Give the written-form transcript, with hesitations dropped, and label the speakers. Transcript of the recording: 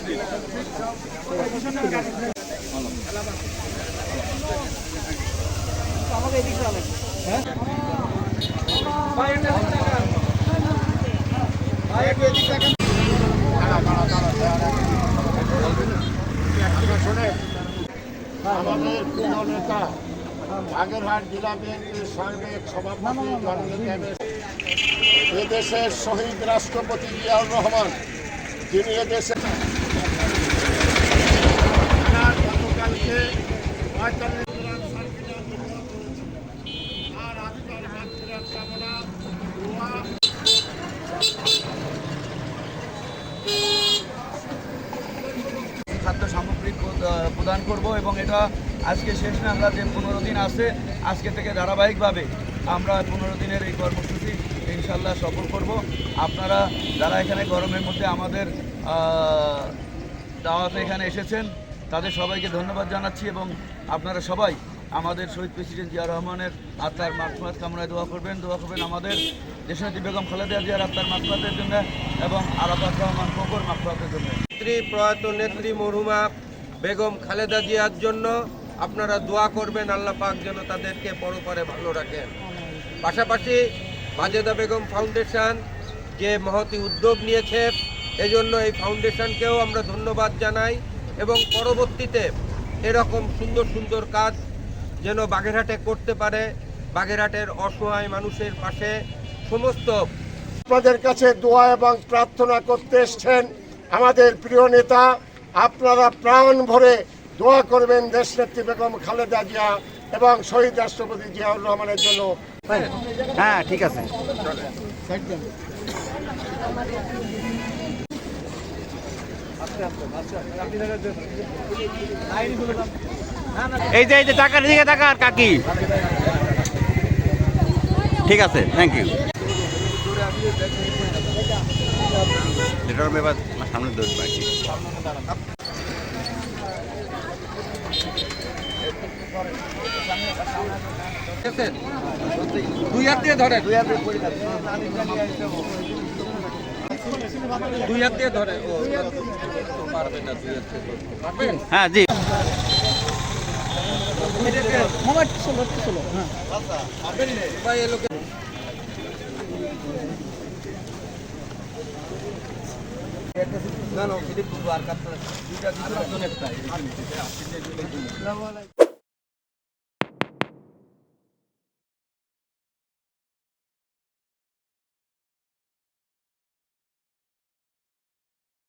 Speaker 1: আমাদের প্রিয় নেতা বাগেরহাট জেলা বিএনপির সাবেক সভাপতি এদেশের শহীদ রাষ্ট্রপতি জিয়াউর রহমান, যিনি এদেশে গতকালকে
Speaker 2: খাদ্য সামগ্রী প্রদান করব এবং এটা আজকে শেষ না, আমরা যে 15 দিন আছে আজকে থেকে ধারাবাহিকভাবে আমরা 15 দিনের এই কর্মসূচি ইনশাল্লাহ সফল করব। আপনারা যারা এখানে গরমের মধ্যে আমাদের দাওয়াতে এখানে এসেছেন তাদের সবাইকে ধন্যবাদ জানাচ্ছি এবং আপনারা সবাই আমাদের শহীদ প্রেসিডেন্ট জিয়া রহমানের আত্মার মাগফিরাত কামনায় দোয়া করবেন আমাদের দেশনেত্রী বেগম খালেদা জিয়ার আত্মার মাগফিরাতের জন্য এবং আরাফাত রহমান কোকর মাগফিরাতের জন্য।
Speaker 3: প্রয়াত নেত্রী মরহুমা বেগম খালেদা জিয়ার জন্য আপনারা দোয়া করবেন, আল্লাহ পাক যেন তাদেরকে পরপারে ভালো রাখেন। পাশাপাশি মাজেদা বেগম ফাউন্ডেশন যে মহতি উদ্যোগ নিয়েছে, এজন্য এই ফাউন্ডেশনকেও আমরা ধন্যবাদ জানাই এবং পরবর্তীতে এরকম সুন্দর সুন্দর কাজ যেন বাগেরহাটে করতে পারে, বাগেরহাটের অসহায় মানুষের পাশে সমস্ত
Speaker 1: আপনাদের কাছে দোয়া এবং প্রার্থনা করতে এসছেন আমাদের প্রিয় নেতা। আপনারা প্রাণ ভরে দোয়া করবেন দেশনেত্রী বেগম খালেদা জিয়া এবং শহীদ রাষ্ট্রপতি জিয়াউর রহমানের জন্য।
Speaker 2: হ্যাঁ, ঠিক আছে।
Speaker 4: এই যে টাকার দিকে টাকার কাকি, ঠিক আছে, থ্যাংক ইউ। এটার ব্যাপার সামনে দৌড় বাকি
Speaker 3: দুই হাত দিয়ে ধরে, দুই হাত দিয়ে ধরে পারবে না, দুই হাত দিয়ে।
Speaker 4: হ্যাঁ জি,
Speaker 2: না,